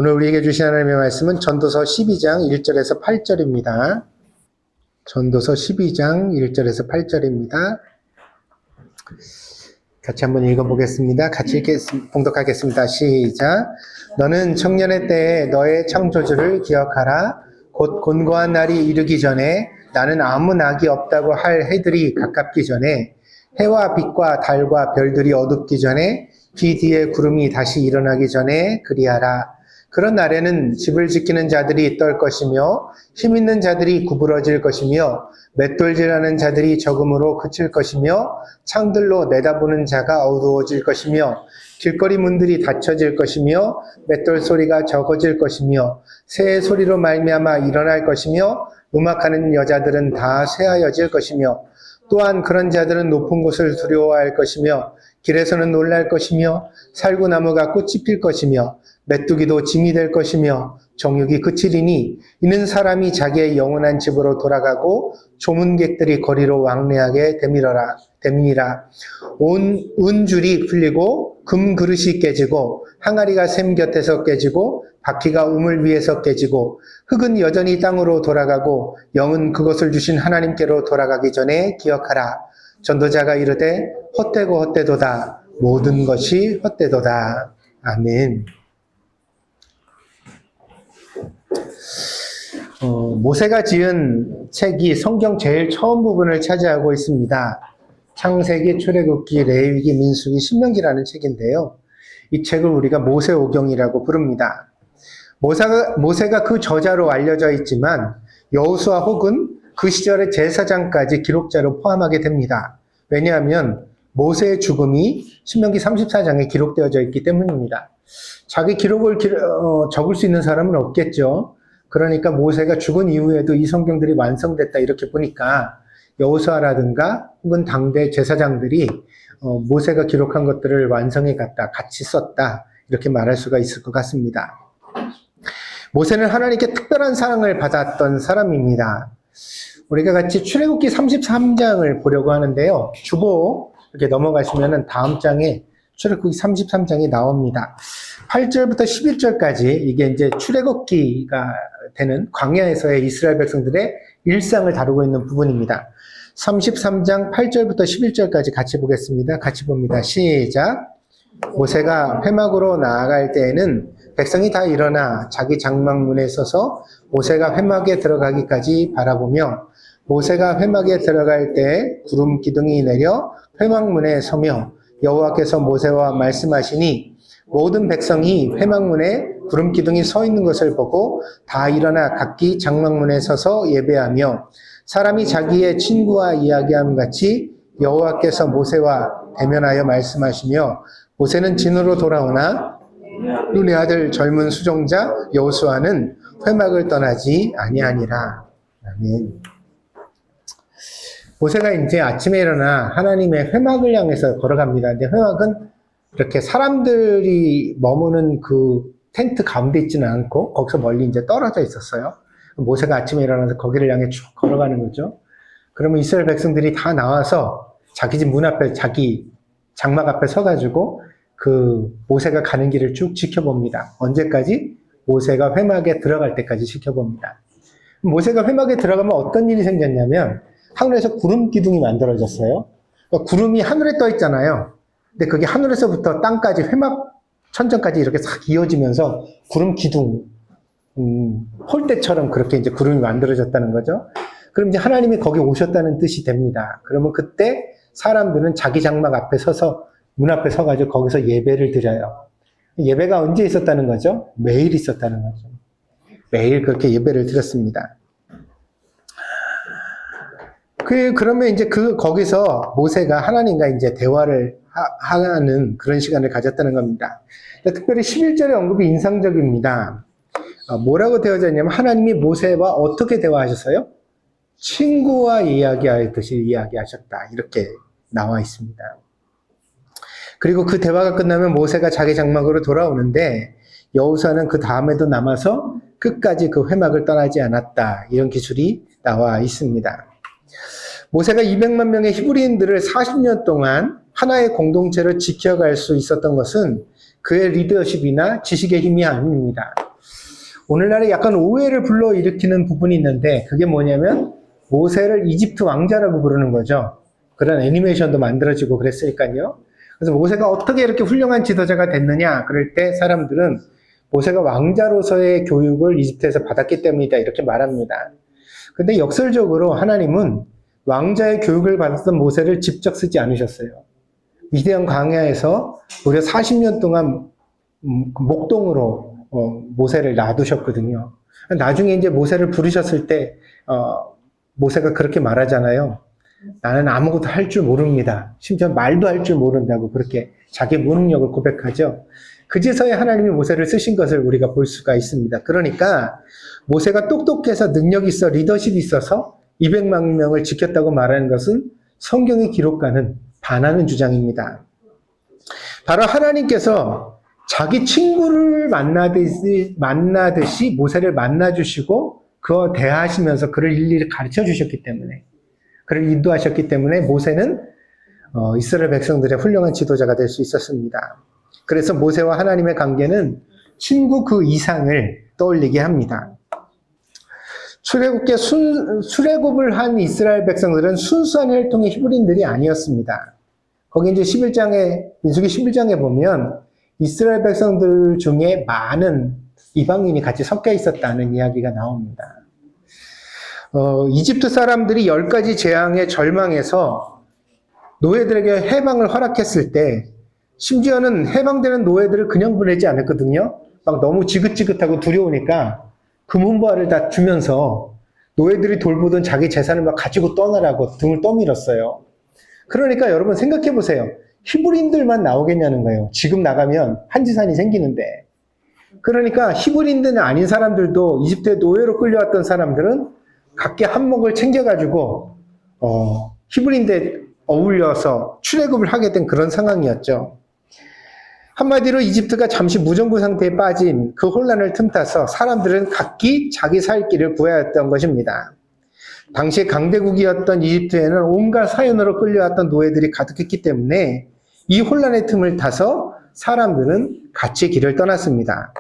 오늘 우리에게 주신 하나님의 말씀은 전도서 12장 1절에서 8절입니다. 전도서 12장 1절에서 8절입니다. 같이 한번 읽어보겠습니다. 같이 봉독하겠습니다. 시작. 너는 청년의 때에 너의 창조주를 기억하라. 곧 곤고한 날이 이르기 전에 나는 아무 낙이 없다고 할 해들이 가깝기 전에 해와 빛과 달과 별들이 어둡기 전에 귀 뒤에 구름이 다시 일어나기 전에 그리하라. 그런 날에는 집을 지키는 자들이 떨 것이며 힘 있는 자들이 구부러질 것이며 맷돌질하는 자들이 적음으로 그칠 것이며 창들로 내다보는 자가 어두워질 것이며 길거리 문들이 닫혀질 것이며 맷돌 소리가 적어질 것이며 새의 소리로 말미암아 일어날 것이며 음악하는 여자들은 다 쇠하여질 것이며 또한 그런 자들은 높은 곳을 두려워할 것이며 길에서는 놀랄 것이며 살구나무가 꽃이 필 것이며 메뚜기도 짐이 될 것이며 정욕이 그치리니 이는 사람이 자기의 영원한 집으로 돌아가고 조문객들이 거리로 왕래하게 됨이니라. 온 은줄이 풀리고 금 그릇이 깨지고 항아리가 샘 곁에서 깨지고 바퀴가 우물 위에서 깨지고 흙은 여전히 땅으로 돌아가고 영은 그것을 주신 하나님께로 돌아가기 전에 기억하라. 전도자가 이르되 헛되고 헛되도다. 모든 것이 헛되도다. 아멘. 모세가 지은 책이 성경 제일 처음 부분을 차지하고 있습니다. 창세기, 출애굽기, 레위기, 민수기, 신명기라는 책인데요. 이 책을 우리가 모세오경이라고 부릅니다. 모세가 그 저자로 알려져 있지만 여호수아 혹은 그 시절의 제사장까지 기록자로 포함하게 됩니다. 왜냐하면 모세의 죽음이 신명기 34장에 기록되어져 있기 때문입니다. 자기 기록을 적을 수 있는 사람은 없겠죠. 그러니까 모세가 죽은 이후에도 이 성경들이 완성됐다 이렇게 보니까 여호수아라든가 혹은 당대 제사장들이 모세가 기록한 것들을 완성해 갔다, 같이 썼다 이렇게 말할 수가 있을 것 같습니다. 모세는 하나님께 특별한 사랑을 받았던 사람입니다. 우리가 같이 출애굽기 33장을 보려고 하는데요. 주보 이렇게 넘어가시면 다음 장에 출애굽기 33장이 나옵니다. 8절부터 11절까지 이게 이제 출애굽기가 되는 광야에서의 이스라엘 백성들의 일상을 다루고 있는 부분입니다. 33장 8절부터 11절까지 같이 보겠습니다. 같이 봅니다. 시작. 모세가 회막으로 나아갈 때에는 백성이 다 일어나 자기 장막문에 서서 모세가 회막에 들어가기까지 바라보며 모세가 회막에 들어갈 때 구름 기둥이 내려 회막문에 서며 여호와께서 모세와 말씀하시니 모든 백성이 회막문에 구름 기둥이 서 있는 것을 보고 다 일어나 각기 장막문에 서서 예배하며 사람이 자기의 친구와 이야기함 같이 여호와께서 모세와 대면하여 말씀하시며 모세는 진으로 돌아오나 눈의 아들 젊은 수종자 여호수아는 회막을 떠나지 아니하니라. 아멘. 모세가 이제 아침에 일어나 하나님의 회막을 향해서 걸어갑니다. 근데 회막은 이렇게 사람들이 머무는 그 텐트 가운데 있지는 않고 거기서 멀리 이제 떨어져 있었어요. 모세가 아침에 일어나서 거기를 향해 쭉 걸어가는 거죠. 그러면 이스라엘 백성들이 다 나와서 자기 집 문 앞에 자기 장막 앞에 서가지고 그 모세가 가는 길을 쭉 지켜봅니다. 언제까지? 모세가 회막에 들어갈 때까지 지켜봅니다. 모세가 회막에 들어가면 어떤 일이 생겼냐면 하늘에서 구름 기둥이 만들어졌어요. 그러니까 구름이 하늘에 떠 있잖아요. 근데 그게 하늘에서부터 땅까지 회막 천정까지 이렇게 싹 이어지면서 구름 기둥, 홀대처럼 그렇게 이제 구름이 만들어졌다는 거죠. 그럼 이제 하나님이 거기 오셨다는 뜻이 됩니다. 그러면 그때 사람들은 자기 장막 앞에 서서 문 앞에 서가지고 거기서 예배를 드려요. 예배가 언제 있었다는 거죠? 매일 있었다는 거죠. 매일 그렇게 예배를 드렸습니다. 그러면 이제 거기서 모세가 하나님과 이제 대화를 하는 그런 시간을 가졌다는 겁니다. 특별히 11절의 언급이 인상적입니다. 뭐라고 되어져 있냐면 하나님이 모세와 어떻게 대화하셨어요? 친구와 이야기하듯이 이야기하셨다. 이렇게 나와 있습니다. 그리고 그 대화가 끝나면 모세가 자기 장막으로 돌아오는데 여호수아는 그 다음에도 남아서 끝까지 그 회막을 떠나지 않았다. 이런 기술이 나와 있습니다. 모세가 200만 명의 히브리인들을 40년 동안 하나의 공동체로 지켜갈 수 있었던 것은 그의 리더십이나 지식의 힘이 아닙니다. 오늘날에 약간 오해를 불러일으키는 부분이 있는데 그게 뭐냐면 모세를 이집트 왕자라고 부르는 거죠. 그런 애니메이션도 만들어지고 그랬으니까요. 그래서 모세가 어떻게 이렇게 훌륭한 지도자가 됐느냐 그럴 때 사람들은 모세가 왕자로서의 교육을 이집트에서 받았기 때문이다 이렇게 말합니다. 근데 역설적으로 하나님은 왕자의 교육을 받았던 모세를 직접 쓰지 않으셨어요. 미디안 광야에서 무려 40년 동안 목동으로 모세를 놔두셨거든요. 나중에 이제 모세를 부르셨을 때 모세가 그렇게 말하잖아요. 나는 아무것도 할 줄 모릅니다. 심지어 말도 할 줄 모른다고 그렇게 자기 무능력을 고백하죠. 그제서야 하나님이 모세를 쓰신 것을 우리가 볼 수가 있습니다. 그러니까 모세가 똑똑해서 능력이 있어 리더십이 있어서 200만 명을 지켰다고 말하는 것은 성경의 기록과는 반하는 주장입니다. 바로 하나님께서 자기 친구를 만나듯이 모세를 만나주시고 그와 대화하시면서 그를 일일이 가르쳐 주셨기 때문에 그를 인도하셨기 때문에 모세는 이스라엘 백성들의 훌륭한 지도자가 될 수 있었습니다. 그래서 모세와 하나님의 관계는 친구 그 이상을 떠올리게 합니다. 출애굽을 한 이스라엘 백성들은 순수한 혈통의 히브리인들이 아니었습니다. 거기 이제 민수기 11장에 보면 이스라엘 백성들 중에 많은 이방인이 같이 섞여 있었다는 이야기가 나옵니다. 이집트 사람들이 10가지 재앙에 절망해서 노예들에게 해방을 허락했을 때 심지어는 해방되는 노예들을 그냥 보내지 않았거든요. 막 너무 지긋지긋하고 두려우니까 금은보화를 다 주면서 노예들이 돌보던 자기 재산을 막 가지고 떠나라고 등을 떠밀었어요. 그러니까 여러분 생각해 보세요. 히브리인들만 나오겠냐는 거예요. 지금 나가면 한지산이 생기는데. 그러니까 히브리인들은 아닌 사람들도 이집트에 노예로 끌려왔던 사람들은 각기 한몫을 챙겨가지고 히브리인들 어울려서 출애굽을 하게 된 그런 상황이었죠. 한마디로 이집트가 잠시 무정부 상태에 빠진 그 혼란을 틈타서 사람들은 각기 자기 살 길을 구해야 했던 것입니다. 당시에 강대국이었던 이집트에는 온갖 사연으로 끌려왔던 노예들이 가득했기 때문에 이 혼란의 틈을 타서 사람들은 같이 길을 떠났습니다.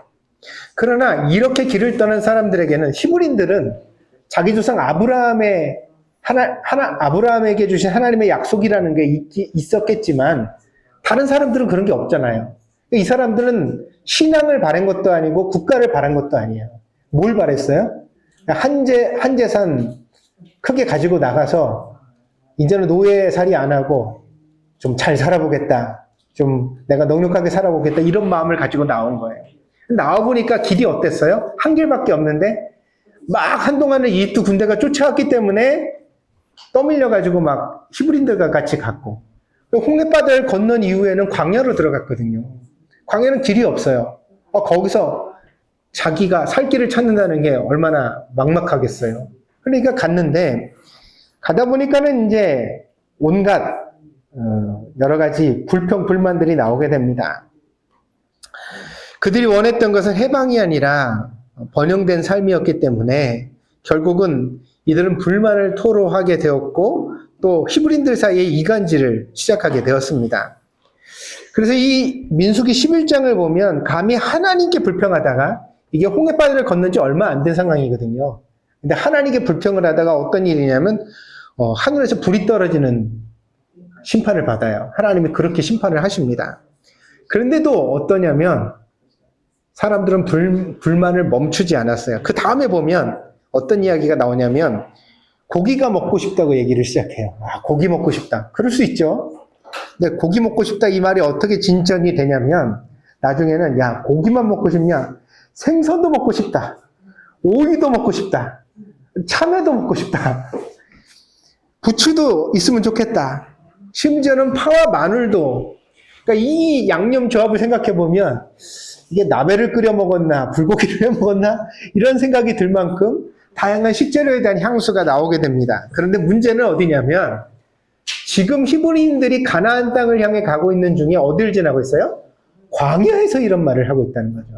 그러나 이렇게 길을 떠난 사람들에게는 히브리인들은 자기 조상 아브라함에게 주신 하나님의 약속이라는 게 있었겠지만 다른 사람들은 그런 게 없잖아요. 이 사람들은 신앙을 바란 것도 아니고 국가를 바란 것도 아니에요. 뭘 바랬어요? 한 재산 크게 가지고 나가서 이제는 노예살이 안 하고 좀 잘 살아보겠다. 좀 내가 넉넉하게 살아보겠다. 이런 마음을 가지고 나온 거예요. 나와보니까 길이 어땠어요? 한 길밖에 없는데 막 한동안은 이집트 군대가 쫓아왔기 때문에 떠밀려가지고 막 히브리인들과 같이 갔고 홍해바다를 건넌 이후에는 광야로 들어갔거든요. 광야는 길이 없어요. 거기서 자기가 살 길을 찾는다는 게 얼마나 막막하겠어요. 그러니까 갔는데 가다 보니까는 이제 온갖 여러 가지 불평, 불만들이 나오게 됩니다. 그들이 원했던 것은 해방이 아니라 번영된 삶이었기 때문에 결국은 이들은 불만을 토로하게 되었고 또 히브리인들 사이에 이간질을 시작하게 되었습니다. 그래서 이 민수기 11장을 보면 감히 하나님께 불평하다가 이게 홍해바다를 건넌 지 얼마 안 된 상황이거든요. 근데 하나님께 불평을 하다가 어떤 일이냐면 하늘에서 불이 떨어지는 심판을 받아요. 하나님이 그렇게 심판을 하십니다. 그런데도 어떠냐면 사람들은 불만을 멈추지 않았어요. 그 다음에 보면 어떤 이야기가 나오냐면 고기가 먹고 싶다고 얘기를 시작해요. 고기 먹고 싶다. 그럴 수 있죠. 근데 고기 먹고 싶다 이 말이 어떻게 진전이 되냐면 나중에는 야 고기만 먹고 싶냐? 생선도 먹고 싶다. 오이도 먹고 싶다. 참외도 먹고 싶다. 부추도 있으면 좋겠다. 심지어는 파와 마늘도. 그러니까 이 양념 조합을 생각해 보면 이게 나베를 끓여 먹었나 불고기를 해 먹었나 이런 생각이 들 만큼 다양한 식재료에 대한 향수가 나오게 됩니다. 그런데 문제는 어디냐면 지금 히브리인들이 가나안 땅을 향해 가고 있는 중에 어디를 지나고 있어요? 광야에서 이런 말을 하고 있다는 거죠.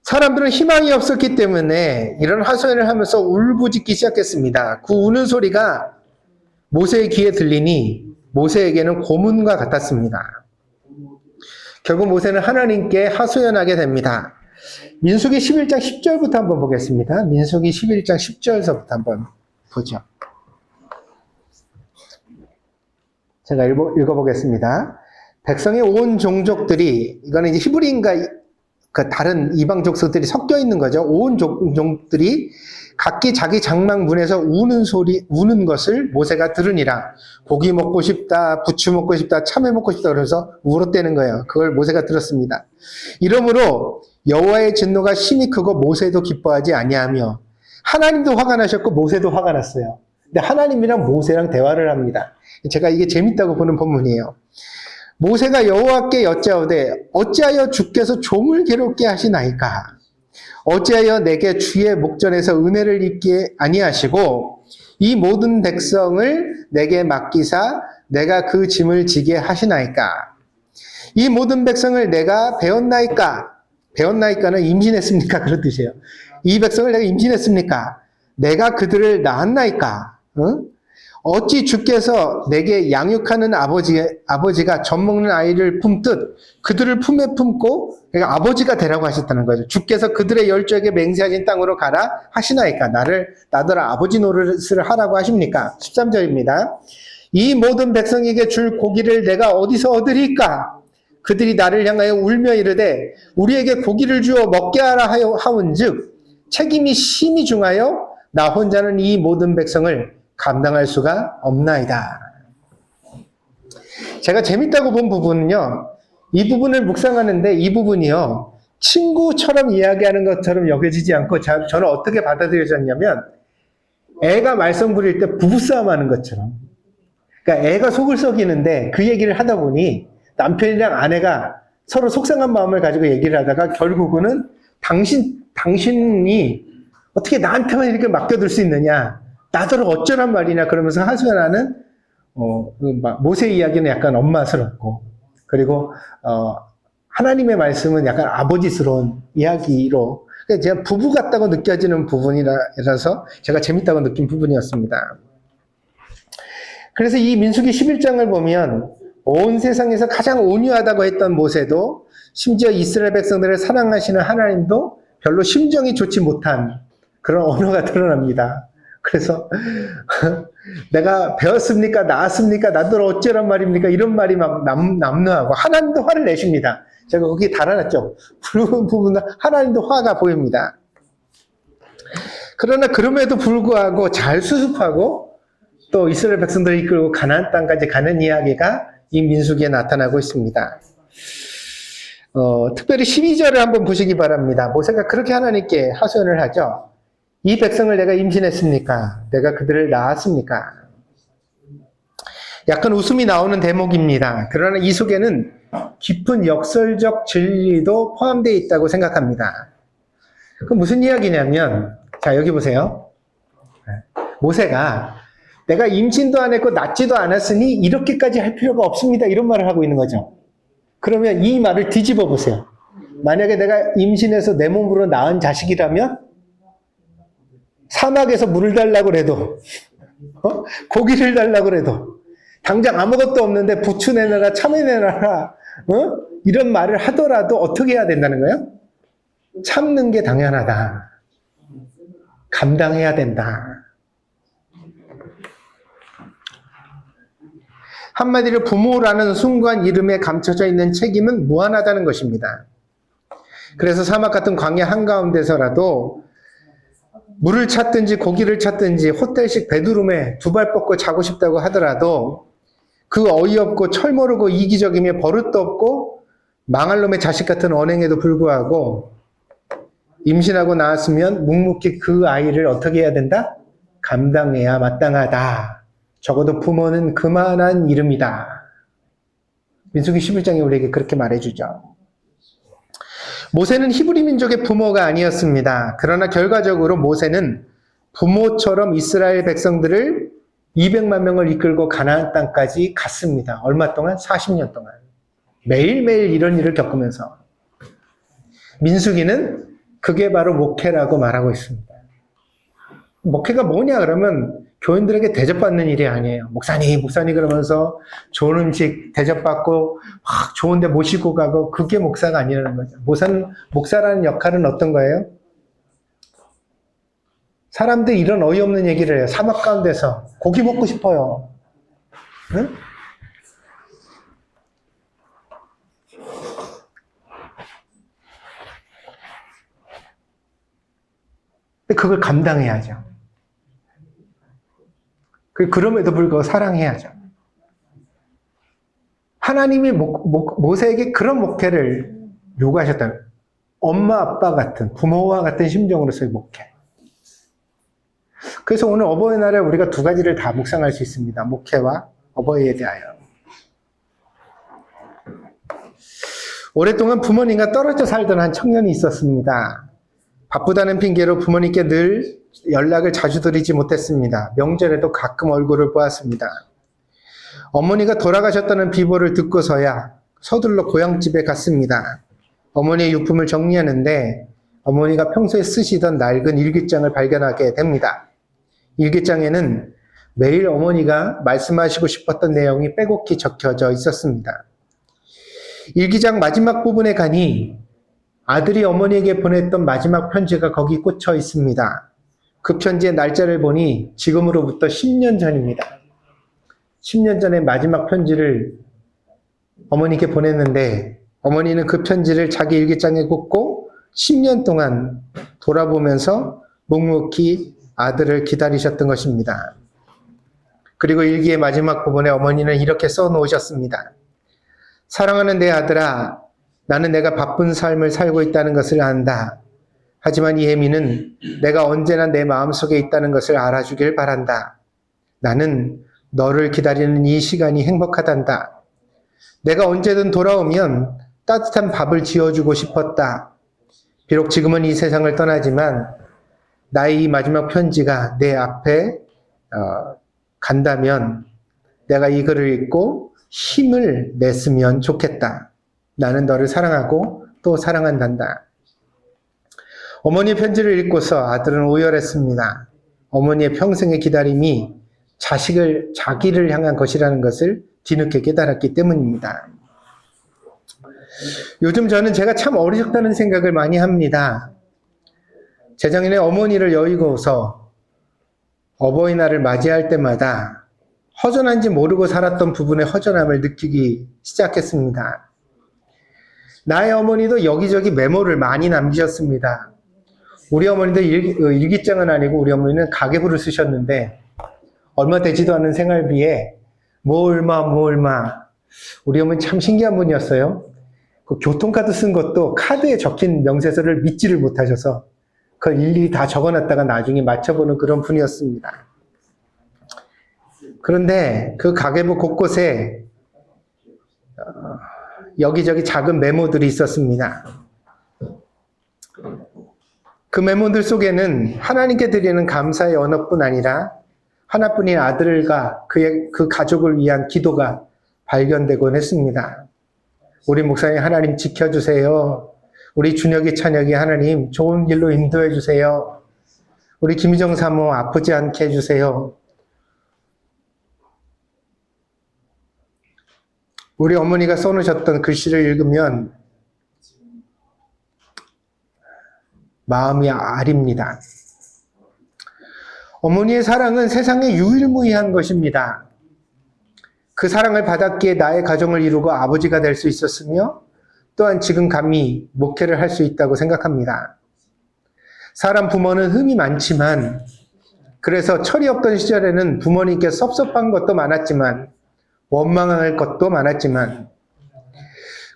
사람들은 희망이 없었기 때문에 이런 하소연을 하면서 울부짖기 시작했습니다. 그 우는 소리가 모세의 귀에 들리니 모세에게는 고문과 같았습니다. 결국 모세는 하나님께 하소연하게 됩니다. 민수기 11장 10절부터 한번 보겠습니다. 민수기 11장 10절서부터 한번 보죠. 제가 읽어보겠습니다. 백성의 온 종족들이, 이거는 이제 히브리인과 그 다른 이방 족속들이 섞여 있는 거죠. 온 종족들이 각기 자기 장막 문에서 우는 것을 모세가 들으니라. 고기 먹고 싶다, 부추 먹고 싶다, 참외 먹고 싶다 그래서 울었다는 거예요. 그걸 모세가 들었습니다. 이러므로 여호와의 진노가 심히 크고 모세도 기뻐하지 아니하며, 하나님도 화가 나셨고 모세도 화가 났어요. 근데 하나님이랑 모세랑 대화를 합니다. 제가 이게 재밌다고 보는 본문이에요. 모세가 여호와께 여짜오되 어찌하여 주께서 종을 괴롭게 하시나이까? 어찌하여 내게 주의 목전에서 은혜를 입게 아니하시고 이 모든 백성을 내게 맡기사 내가 그 짐을 지게 하시나이까? 이 모든 백성을 내가 배웠나이까? 배웠나이까는 임신했습니까? 그런 뜻이에요. 이 백성을 내가 임신했습니까? 내가 그들을 낳았나이까? 응? 어찌 주께서 내게 양육하는 아버지가 젖 먹는 아이를 품듯 그들을 품에 품고, 그러니까 아버지가 되라고 하셨다는 거죠. 주께서 그들의 열조에게 맹세하신 땅으로 가라 하시나이까? 나더러 아버지 노릇을 하라고 하십니까? 13절입니다. 이 모든 백성에게 줄 고기를 내가 어디서 얻으리까? 그들이 나를 향하여 울며 이르되 우리에게 고기를 주어 먹게 하라 하온즉 책임이 심히 중하여 나 혼자는 이 모든 백성을 감당할 수가 없나이다. 제가 재밌다고 본 부분은요, 이 부분을 묵상하는데 이 부분이요, 친구처럼 이야기하는 것처럼 여겨지지 않고 저는 어떻게 받아들여졌냐면 애가 말썽 부릴 때 부부싸움 하는 것처럼, 그러니까 애가 속을 썩이는데 그 얘기를 하다 보니 남편이랑 아내가 서로 속상한 마음을 가지고 얘기를 하다가 결국은 당신이 어떻게 나한테만 이렇게 맡겨둘 수 있느냐, 나더러 어쩌란 말이냐 그러면서 하소연하는 모세 이야기는 약간 엄마스럽고, 그리고 하나님의 말씀은 약간 아버지스러운 이야기로, 그러니까 제가 부부 같다고 느껴지는 부분이라서 제가 재밌다고 느낀 부분이었습니다. 그래서 이 민수기 11장을 보면 온 세상에서 가장 온유하다고 했던 모세도, 심지어 이스라엘 백성들을 사랑하시는 하나님도 별로 심정이 좋지 못한 그런 언어가 드러납니다. 그래서 내가 배웠습니까? 나았습니까? 나들 어쩌란 말입니까? 이런 말이 막 남루하고 하나님도 화를 내십니다. 제가 거기에 달아놨죠. 부분은 하나님도 화가 보입니다. 그러나 그럼에도 불구하고 잘 수습하고 또 이스라엘 백성들을 이끌고 가나안 땅까지 가는 이야기가 이 민수기에 나타나고 있습니다. 특별히 12절을 한번 보시기 바랍니다. 모세가 그렇게 하나님께 하소연을 하죠. 이 백성을 내가 임신했습니까? 내가 그들을 낳았습니까? 약간 웃음이 나오는 대목입니다. 그러나 이 속에는 깊은 역설적 진리도 포함되어 있다고 생각합니다. 그 무슨 이야기냐면, 자, 여기 보세요. 모세가 내가 임신도 안 했고 낳지도 않았으니 이렇게까지 할 필요가 없습니다. 이런 말을 하고 있는 거죠. 그러면 이 말을 뒤집어 보세요. 만약에 내가 임신해서 내 몸으로 낳은 자식이라면 사막에서 물을 달라고 해도, 고기를 달라고 해도, 당장 아무것도 없는데 부추 내놔라, 참외 내놔라, 이런 말을 하더라도 어떻게 해야 된다는 거예요? 참는 게 당연하다. 감당해야 된다. 한마디로 부모라는 순간 이름에 감춰져 있는 책임은 무한하다는 것입니다. 그래서 사막 같은 광야 한가운데서라도 물을 찾든지 고기를 찾든지 호텔식 베드룸에 두 발 뻗고 자고 싶다고 하더라도 그 어이없고 철모르고 이기적이며 버릇도 없고 망할 놈의 자식 같은 언행에도 불구하고 임신하고 나왔으면 묵묵히 그 아이를 어떻게 해야 된다? 감당해야 마땅하다. 적어도 부모는 그만한 이름이다. 민수기 11장이 우리에게 그렇게 말해주죠. 모세는 히브리 민족의 부모가 아니었습니다. 그러나 결과적으로 모세는 부모처럼 이스라엘 백성들을 200만 명을 이끌고 가나안 땅까지 갔습니다. 얼마 동안? 40년 동안. 매일매일 이런 일을 겪으면서. 민수기는 그게 바로 목회라고 말하고 있습니다. 목회가 뭐냐 그러면 교인들에게 대접받는 일이 아니에요. 목사님, 목사님 그러면서 좋은 음식 대접받고 막 좋은 데 모시고 가고 그게 목사가 아니라는 거죠. 목사라는 역할은 어떤 거예요? 사람들이 이런 어이없는 얘기를 해요. 사막 가운데서 고기 먹고 싶어요. 응? 근데 그걸 감당해야죠. 그럼에도 불구하고 사랑해야죠. 하나님이 모세에게 그런 목회를 요구하셨다는, 엄마 아빠 같은, 부모와 같은 심정으로서의 목회. 그래서 오늘 어버이날에 우리가 두 가지를 다 묵상할 수 있습니다. 목회와 어버이에 대하여. 오랫동안 부모님과 떨어져 살던 한 청년이 있었습니다. 바쁘다는 핑계로 부모님께 늘 연락을 자주 드리지 못했습니다. 명절에도 가끔 얼굴을 보았습니다. 어머니가 돌아가셨다는 비보를 듣고서야 서둘러 고향집에 갔습니다. 어머니의 유품을 정리하는데 어머니가 평소에 쓰시던 낡은 일기장을 발견하게 됩니다. 일기장에는 매일 어머니가 말씀하시고 싶었던 내용이 빼곡히 적혀져 있었습니다. 일기장 마지막 부분에 가니 아들이 어머니에게 보냈던 마지막 편지가 거기 꽂혀 있습니다. 그 편지의 날짜를 보니 지금으로부터 10년 전입니다. 10년 전에 마지막 편지를 어머니께 보냈는데 어머니는 그 편지를 자기 일기장에 꽂고 10년 동안 돌아보면서 묵묵히 아들을 기다리셨던 것입니다. 그리고 일기의 마지막 부분에 어머니는 이렇게 써놓으셨습니다. 사랑하는 내 아들아, 나는 내가 바쁜 삶을 살고 있다는 것을 안다. 하지만 이혜미는 내가 언제나 내 마음속에 있다는 것을 알아주길 바란다. 나는 너를 기다리는 이 시간이 행복하단다. 내가 언제든 돌아오면 따뜻한 밥을 지어주고 싶었다. 비록 지금은 이 세상을 떠나지만 나의 이 마지막 편지가 내 앞에 간다면 내가 이 글을 읽고 힘을 냈으면 좋겠다. 나는 너를 사랑하고 또 사랑한단다. 어머니의 편지를 읽고서 아들은 오열했습니다. 어머니의 평생의 기다림이 자기를 향한 것이라는 것을 뒤늦게 깨달았기 때문입니다. 요즘 저는 제가 참 어리석다는 생각을 많이 합니다. 재작년에 어머니를 여의고서 어버이날을 맞이할 때마다 허전한지 모르고 살았던 부분의 허전함을 느끼기 시작했습니다. 나의 어머니도 여기저기 메모를 많이 남기셨습니다. 우리 어머니도 일기장은 아니고 우리 어머니는 가계부를 쓰셨는데 얼마 되지도 않은 생활비에 뭐 얼마 우리 어머니 참 신기한 분이었어요. 그 교통카드 쓴 것도 카드에 적힌 명세서를 믿지를 못하셔서 그걸 일일이 다 적어놨다가 나중에 맞춰보는 그런 분이었습니다. 그런데 그 가계부 곳곳에 여기저기 작은 메모들이 있었습니다. 그 메모들 속에는 하나님께 드리는 감사의 언어뿐 아니라 하나뿐인 아들과 그 가족을 위한 기도가 발견되곤 했습니다. 우리 목사님 하나님 지켜주세요. 우리 준혁이 찬혁이 하나님 좋은 길로 인도해 주세요. 우리 김희정 사모 아프지 않게 해주세요. 우리 어머니가 써놓으셨던 글씨를 읽으면 마음이 아립니다. 어머니의 사랑은 세상에 유일무이한 것입니다. 그 사랑을 받았기에 나의 가정을 이루고 아버지가 될 수 있었으며 또한 지금 감히 목회를 할 수 있다고 생각합니다. 사람 부모는 흠이 많지만 그래서 철이 없던 시절에는 부모님께 섭섭한 것도 많았지만 원망할 것도 많았지만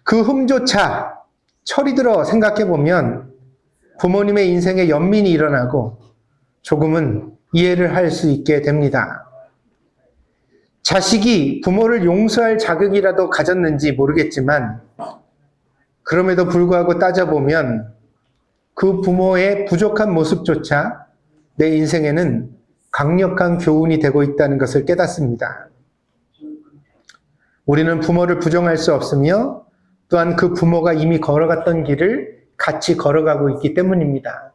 그 흠조차 철이 들어 생각해보면 부모님의 인생에 연민이 일어나고 조금은 이해를 할 수 있게 됩니다. 자식이 부모를 용서할 자격이라도 가졌는지 모르겠지만 그럼에도 불구하고 따져보면 그 부모의 부족한 모습조차 내 인생에는 강력한 교훈이 되고 있다는 것을 깨닫습니다. 우리는 부모를 부정할 수 없으며 또한 그 부모가 이미 걸어갔던 길을 같이 걸어가고 있기 때문입니다.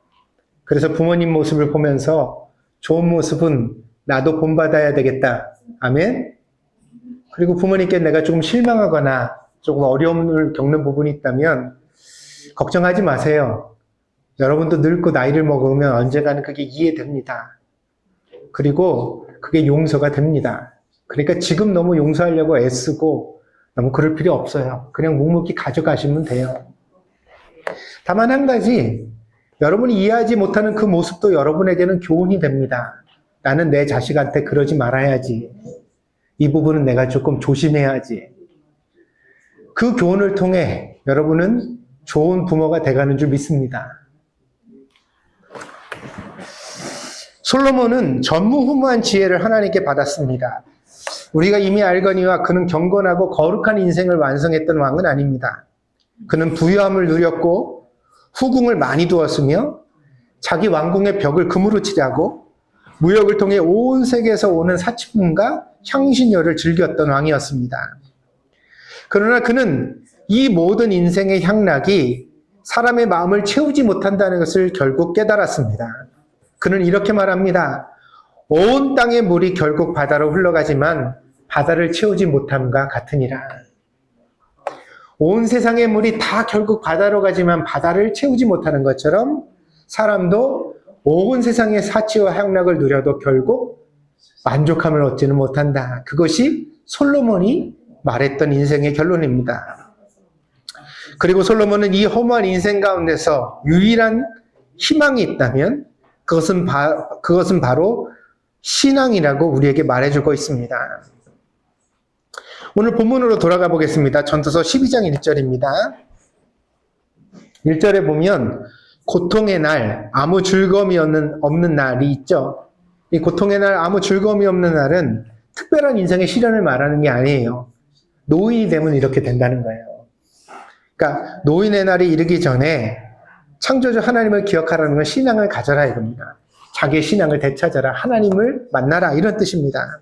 그래서 부모님 모습을 보면서 좋은 모습은 나도 본받아야 되겠다. 아멘. 그리고 부모님께 내가 조금 실망하거나 조금 어려움을 겪는 부분이 있다면 걱정하지 마세요. 여러분도 늙고 나이를 먹으면 언젠가는 그게 이해됩니다. 그리고 그게 용서가 됩니다. 그러니까 지금 너무 용서하려고 애쓰고 너무 그럴 필요 없어요. 그냥 묵묵히 가져가시면 돼요. 다만 한 가지, 여러분이 이해하지 못하는 그 모습도 여러분에게는 교훈이 됩니다. 나는 내 자식한테 그러지 말아야지. 이 부분은 내가 조금 조심해야지. 그 교훈을 통해 여러분은 좋은 부모가 돼가는 줄 믿습니다. 솔로몬은 전무후무한 지혜를 하나님께 받았습니다. 우리가 이미 알거니와 그는 경건하고 거룩한 인생을 완성했던 왕은 아닙니다. 그는 부유함을 누렸고 후궁을 많이 두었으며 자기 왕궁의 벽을 금으로 칠하고 무역을 통해 온 세계에서 오는 사치품과 향신료를 즐겼던 왕이었습니다. 그러나 그는 이 모든 인생의 향락이 사람의 마음을 채우지 못한다는 것을 결국 깨달았습니다. 그는 이렇게 말합니다. 온 땅의 물이 결국 바다로 흘러가지만 바다를 채우지 못함과 같으니라. 온 세상의 물이 다 결국 바다로 가지만 바다를 채우지 못하는 것처럼 사람도 온 세상의 사치와 향락을 누려도 결국 만족함을 얻지는 못한다. 그것이 솔로몬이 말했던 인생의 결론입니다. 그리고 솔로몬은 이 허무한 인생 가운데서 유일한 희망이 있다면 그것은 바로 신앙이라고 우리에게 말해주고 있습니다. 오늘 본문으로 돌아가 보겠습니다. 전도서 12장 1절입니다. 1절에 보면 고통의 날, 아무 즐거움이 없는 날이 있죠. 이 고통의 날, 아무 즐거움이 없는 날은 특별한 인생의 시련을 말하는 게 아니에요. 노인이 되면 이렇게 된다는 거예요. 그러니까 노인의 날이 이르기 전에 창조주 하나님을 기억하라는 건 신앙을 가져라 이겁니다. 자기의 신앙을 되찾아라. 하나님을 만나라. 이런 뜻입니다.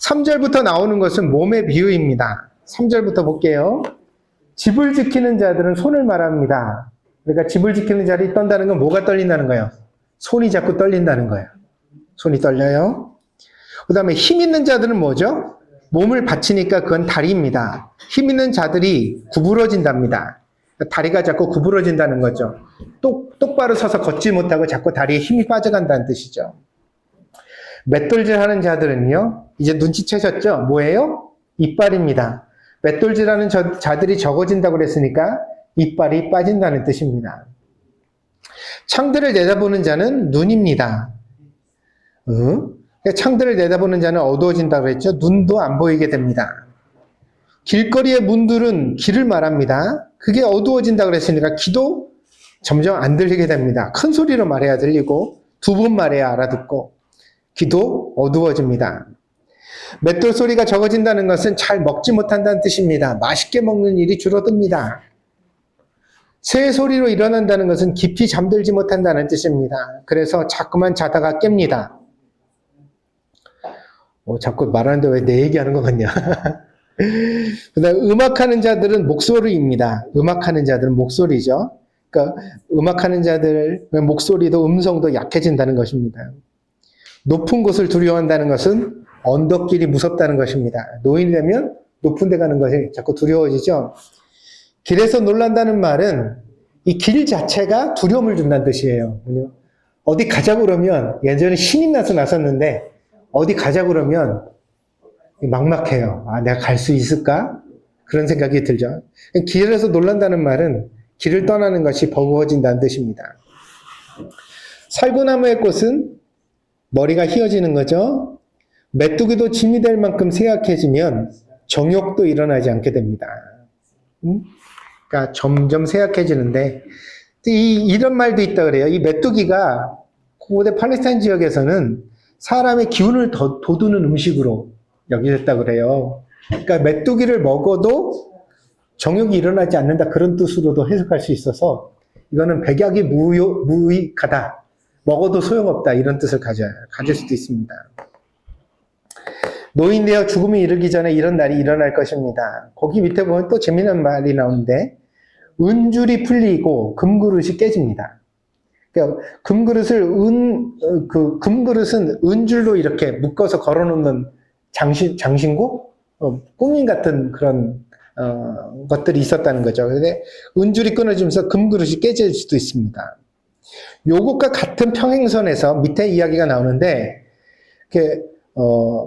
3절부터 나오는 것은 몸의 비유입니다. 3절부터 볼게요. 집을 지키는 자들은 손을 말합니다. 그러니까 집을 지키는 자들이 떤다는 건 뭐가 떨린다는 거예요? 손이 자꾸 떨린다는 거예요. 손이 떨려요. 그 다음에 힘 있는 자들은 뭐죠? 몸을 받치니까 그건 다리입니다. 힘 있는 자들이 구부러진답니다. 다리가 자꾸 구부러진다는 거죠. 똑바로 서서 걷지 못하고 자꾸 다리에 힘이 빠져간다는 뜻이죠. 맷돌질 하는 자들은요, 이제 눈치채셨죠? 뭐예요? 이빨입니다. 맷돌질하는 자들이 적어진다고 그랬으니까 이빨이 빠진다는 뜻입니다. 창들을 내다보는 자는 눈입니다. 창들을 내다보는 자는 어두워진다고 그랬죠? 눈도 안 보이게 됩니다. 길거리의 문들은 길을 말합니다. 그게 어두워진다고 그랬으니까 귀도 점점 안 들리게 됩니다. 큰 소리로 말해야 들리고 두 번 말해야 알아듣고 귀도 어두워집니다. 맷돌 소리가 적어진다는 것은 잘 먹지 못한다는 뜻입니다. 맛있게 먹는 일이 줄어듭니다. 새 소리로 일어난다는 것은 깊이 잠들지 못한다는 뜻입니다. 그래서 자꾸만 자다가 깹니다. 자꾸 말하는데 왜 내 얘기하는 것 같냐. 그다음 음악하는 자들은 목소리입니다. 음악하는 자들은 목소리죠. 그러니까 음악하는 자들 목소리도 음성도 약해진다는 것입니다. 높은 곳을 두려워한다는 것은 언덕길이 무섭다는 것입니다. 노인이 되면 높은 데 가는 것이 자꾸 두려워지죠. 길에서 놀란다는 말은 이 길 자체가 두려움을 준다는 뜻이에요. 어디 가자고 그러면 예전에 신이 나서 나섰는데 어디 가자고 그러면 막막해요. 내가 갈 수 있을까? 그런 생각이 들죠. 길에서 놀란다는 말은 길을 떠나는 것이 버거워진다는 뜻입니다. 살구나무의 꽃은 머리가 휘어지는 거죠. 메뚜기도 짐이 될 만큼 쇠약해지면 정욕도 일어나지 않게 됩니다. 그러니까 점점 쇠약해지는데 이런 말도 있다 그래요. 이 메뚜기가 고대 팔레스타인 지역에서는 사람의 기운을 돋우는 음식으로 여겨졌다 그래요. 그러니까 메뚜기를 먹어도 정욕이 일어나지 않는다 그런 뜻으로도 해석할 수 있어서 이거는 백약이 무익하다. 먹어도 소용없다 이런 뜻을 가질 수도 있습니다. 노인되어 죽음이 이르기 전에 이런 날이 일어날 것입니다. 거기 밑에 보면 또 재미난 말이 나오는데 은줄이 풀리고 금그릇이 깨집니다. 그러니까 금그릇은 은줄로 이렇게 묶어서 걸어놓는 장신구? 꾸민 같은 그런, 것들이 있었다는 거죠. 근데 은줄이 끊어지면서 금그릇이 깨질 수도 있습니다. 요것과 같은 평행선에서 밑에 이야기가 나오는데,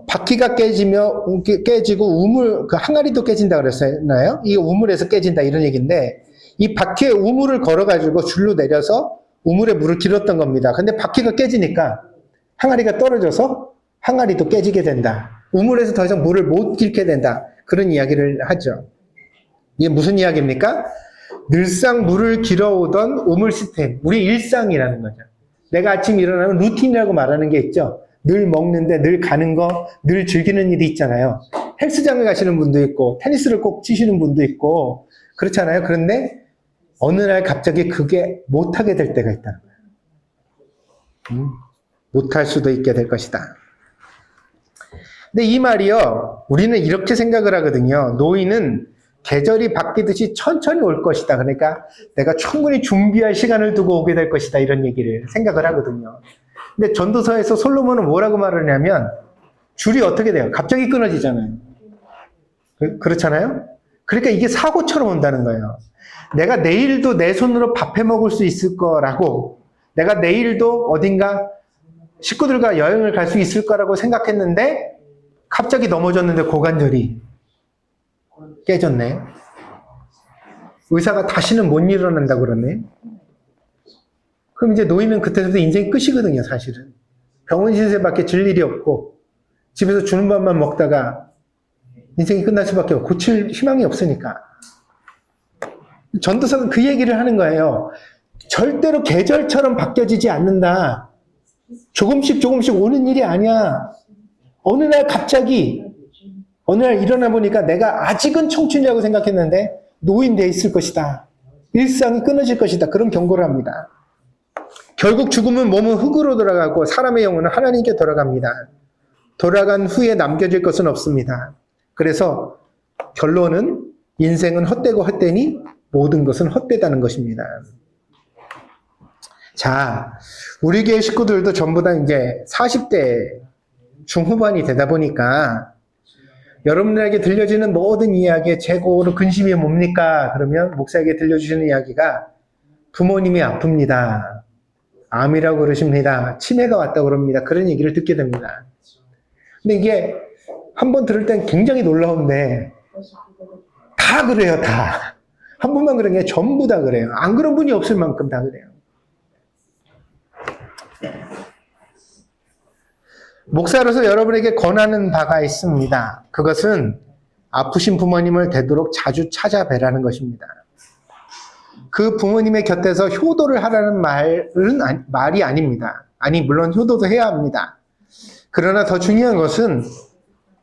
바퀴가 깨지고 그 항아리도 깨진다 그랬었나요? 이게 우물에서 깨진다 이런 얘기인데, 이 바퀴에 우물을 걸어가지고 줄로 내려서 우물에 물을 길었던 겁니다. 근데 바퀴가 깨지니까 항아리가 떨어져서 항아리도 깨지게 된다. 우물에서 더 이상 물을 못 길게 된다. 그런 이야기를 하죠. 이게 무슨 이야기입니까? 늘상 물을 길어오던 우물 시스템, 우리 일상이라는 거죠. 내가 아침 일어나면 루틴이라고 말하는 게 있죠. 늘 먹는데, 늘 가는 거, 늘 즐기는 일이 있잖아요. 헬스장을 가시는 분도 있고, 테니스를 꼭 치시는 분도 있고, 그렇잖아요. 그런데 어느 날 갑자기 그게 못하게 될 때가 있다는 거예요. 못할 수도 있게 될 것이다. 근데 이 말이요, 우리는 이렇게 생각을 하거든요. 노인은 계절이 바뀌듯이 천천히 올 것이다. 그러니까 내가 충분히 준비할 시간을 두고 오게 될 것이다. 이런 얘기를 생각을 하거든요. 근데 전도서에서 솔로몬은 뭐라고 말을 하냐면, 줄이 어떻게 돼요? 갑자기 끊어지잖아요. 그렇잖아요? 그러니까 이게 사고처럼 온다는 거예요. 내가 내일도 내 손으로 밥 해 먹을 수 있을 거라고, 내가 내일도 어딘가 식구들과 여행을 갈 수 있을 거라고 생각했는데, 갑자기 넘어졌는데 고관절이 깨졌네. 의사가 다시는 못 일어난다고 그러네. 그럼 이제 노인은 그때부터 인생이 끝이거든요, 사실은. 병원 신세밖에 질 일이 없고, 집에서 주는 밥만 먹다가 인생이 끝날 수밖에 없고, 고칠 희망이 없으니까. 전도서는 그 얘기를 하는 거예요. 절대로 계절처럼 바뀌어지지 않는다. 조금씩 오는 일이 아니야. 어느 날 갑자기, 어느 날 일어나 보니까 내가 아직은 청춘이라고 생각했는데 노인 돼 있을 것이다. 일상이 끊어질 것이다. 그런 경고를 합니다. 결국 죽음은 몸은 흙으로 돌아가고 사람의 영혼은 하나님께 돌아갑니다. 돌아간 후에 남겨질 것은 없습니다. 그래서 결론은 인생은 헛되고 헛되니 모든 것은 헛되다는 것입니다. 자, 우리 교회 식구들도 전부 다 이제 40대 중후반이 되다 보니까 여러분들에게 들려지는 모든 이야기의 재고로 근심이 뭡니까? 그러면 목사에게 들려주시는 이야기가 부모님이 아픕니다. 암이라고 그러십니다. 치매가 왔다고 그럽니다. 그런 얘기를 듣게 됩니다. 근데 이게 한번 들을 땐 굉장히 놀라운데 다 그래요, 다. 한 분만 그런 게 전부 다 그래요. 안 그런 분이 없을 만큼 다 그래요. 목사로서 여러분에게 권하는 바가 있습니다. 그것은 아프신 부모님을 되도록 자주 찾아뵈라는 것입니다. 그 부모님의 곁에서 효도를 하라는 말이 아닙니다. 아니, 물론 효도도 해야 합니다. 그러나 더 중요한 것은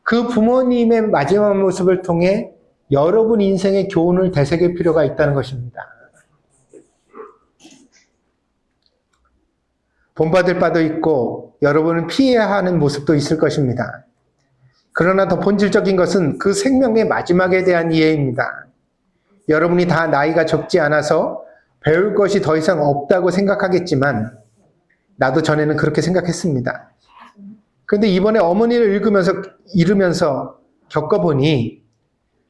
그 부모님의 마지막 모습을 통해 여러분 인생의 교훈을 되새길 필요가 있다는 것입니다. 본받을 바도 있고 여러분은 피해야 하는 모습도 있을 것입니다. 그러나 더 본질적인 것은 그 생명의 마지막에 대한 이해입니다. 여러분이 다 나이가 적지 않아서 배울 것이 더 이상 없다고 생각하겠지만 나도 전에는 그렇게 생각했습니다. 그런데 이번에 어머니를 잃으면서 겪어보니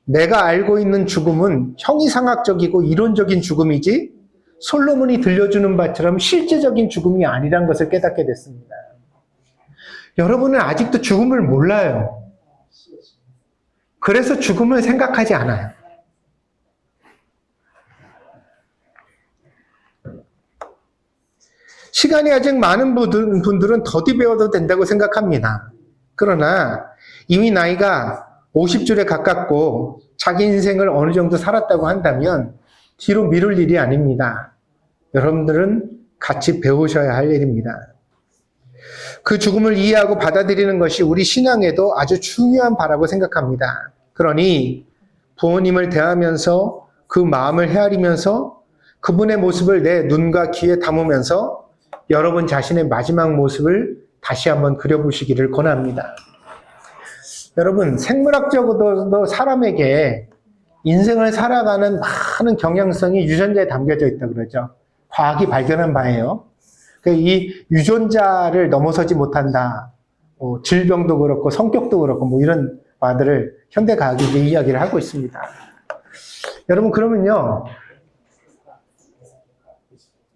내가 알고 있는 죽음은 형이상학적이고 이론적인 죽음이지 솔로몬이 들려주는 바처럼 실제적인 죽음이 아니란 것을 깨닫게 됐습니다. 여러분은 아직도 죽음을 몰라요. 그래서 죽음을 생각하지 않아요. 시간이 아직 많은 분들은 더디 배워도 된다고 생각합니다. 그러나 이미 나이가 50줄에 가깝고 자기 인생을 어느 정도 살았다고 한다면 뒤로 미룰 일이 아닙니다. 여러분들은 같이 배우셔야 할 일입니다. 그 죽음을 이해하고 받아들이는 것이 우리 신앙에도 아주 중요한 바라고 생각합니다. 그러니 부모님을 대하면서 그 마음을 헤아리면서 그분의 모습을 내 눈과 귀에 담으면서 여러분 자신의 마지막 모습을 다시 한번 그려보시기를 권합니다. 여러분, 생물학적으로도 사람에게 인생을 살아가는 많은 경향성이 유전자에 담겨져 있다고 그러죠. 과학이 발견한 바예요. 이 유전자를 넘어서지 못한다. 질병도 그렇고 성격도 그렇고 뭐 이런 말들을 현대과학이 이제 이야기를 하고 있습니다. 여러분 그러면요.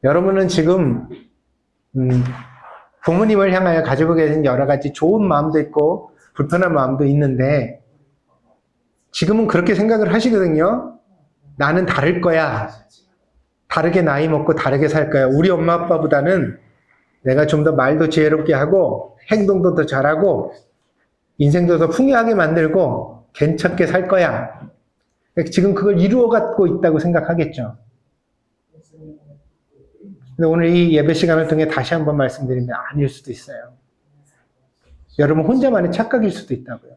여러분은 지금 부모님을 향하여 가지고 계신 여러 가지 좋은 마음도 있고 불편한 마음도 있는데 지금은 그렇게 생각을 하시거든요. 나는 다를 거야. 다르게 나이 먹고 다르게 살 거야. 우리 엄마 아빠보다는 내가 좀 더 말도 지혜롭게 하고 행동도 더 잘하고 인생도 더 풍요하게 만들고 괜찮게 살 거야. 지금 그걸 이루어가고 있다고 생각하겠죠. 근데 오늘 이 예배 시간을 통해 다시 한번 말씀드리면 아닐 수도 있어요. 여러분 혼자만의 착각일 수도 있다고요.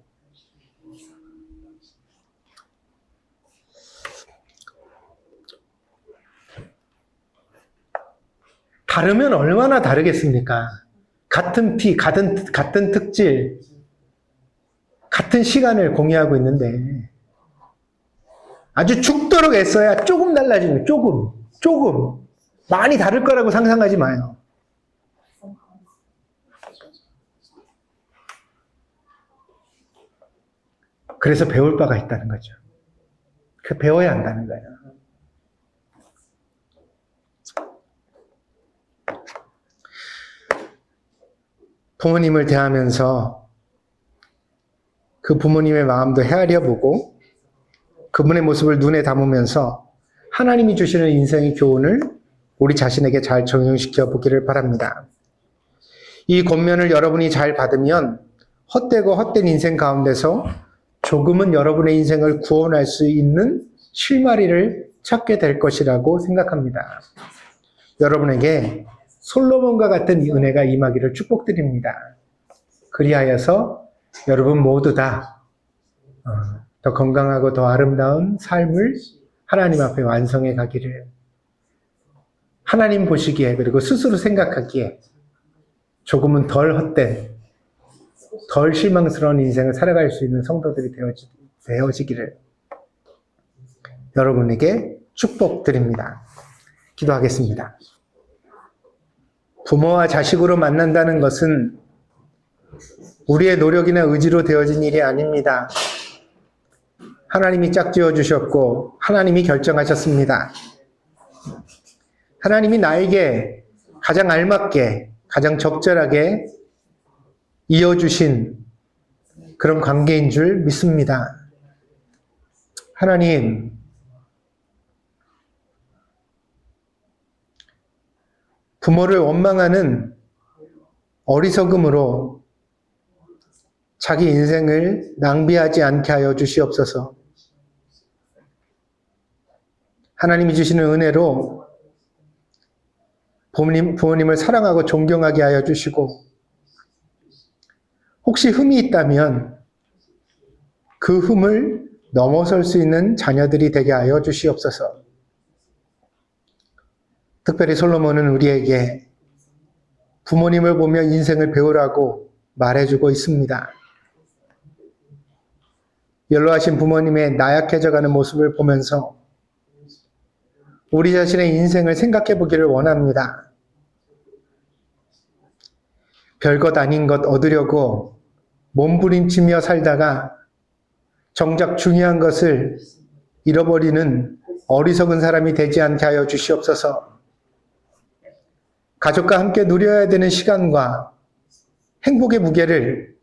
다르면 얼마나 다르겠습니까? 같은 피, 같은 특질, 같은 시간을 공유하고 있는데 아주 죽도록 애써야 조금 달라지는 거예요. 조금. 많이 다를 거라고 상상하지 마요. 그래서 배울 바가 있다는 거죠. 그 배워야 한다는 거예요. 부모님을 대하면서 그 부모님의 마음도 헤아려 보고 그분의 모습을 눈에 담으면서 하나님이 주시는 인생의 교훈을 우리 자신에게 잘 적용시켜 보기를 바랍니다. 이 권면을 여러분이 잘 받으면 헛되고 헛된 인생 가운데서 조금은 여러분의 인생을 구원할 수 있는 실마리를 찾게 될 것이라고 생각합니다. 여러분에게 솔로몬과 같은 은혜가 임하기를 축복드립니다. 그리하여서 여러분 모두 다 더 건강하고 더 아름다운 삶을 하나님 앞에 완성해 가기를, 하나님 보시기에 그리고 스스로 생각하기에 조금은 덜 헛된, 덜 실망스러운 인생을 살아갈 수 있는 성도들이 되어지기를 여러분에게 축복드립니다. 기도하겠습니다. 부모와 자식으로 만난다는 것은 우리의 노력이나 의지로 되어진 일이 아닙니다. 하나님이 짝지어 주셨고 하나님이 결정하셨습니다. 하나님이 나에게 가장 알맞게, 가장 적절하게 이어주신 그런 관계인 줄 믿습니다. 하나님, 부모를 원망하는 어리석음으로 자기 인생을 낭비하지 않게 하여 주시옵소서. 하나님이 주시는 은혜로 부모님을 사랑하고 존경하게 하여 주시고, 혹시 흠이 있다면 그 흠을 넘어설 수 있는 자녀들이 되게 하여 주시옵소서. 특별히 솔로몬은 우리에게 부모님을 보며 인생을 배우라고 말해주고 있습니다. 연로하신 부모님의 나약해져가는 모습을 보면서 우리 자신의 인생을 생각해 보기를 원합니다. 별것 아닌 것 얻으려고 몸부림치며 살다가 정작 중요한 것을 잃어버리는 어리석은 사람이 되지 않게 하여 주시옵소서. 가족과 함께 누려야 되는 시간과 행복의 무게를,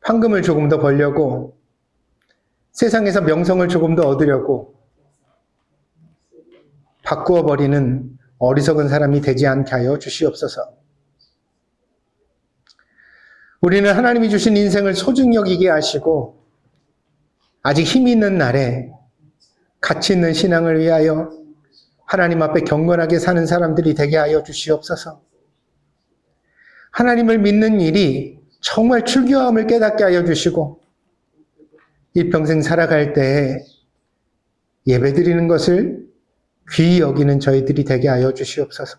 황금을 조금 더 벌려고, 세상에서 명성을 조금 더 얻으려고 바꾸어 버리는 어리석은 사람이 되지 않게 하여 주시옵소서. 우리는 하나님이 주신 인생을 소중히 여기게 하시고 아직 힘이 있는 날에 가치 있는 신앙을 위하여 하나님 앞에 경건하게 사는 사람들이 되게 하여 주시옵소서. 하나님을 믿는 일이 정말 출교함을 깨닫게 하여 주시고 일평생 살아갈 때에 예배드리는 것을 귀히 여기는 저희들이 되게 하여 주시옵소서.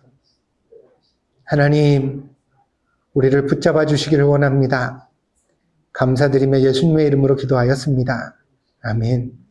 하나님, 우리를 붙잡아 주시기를 원합니다. 감사드리며 예수님의 이름으로 기도하였습니다. 아멘.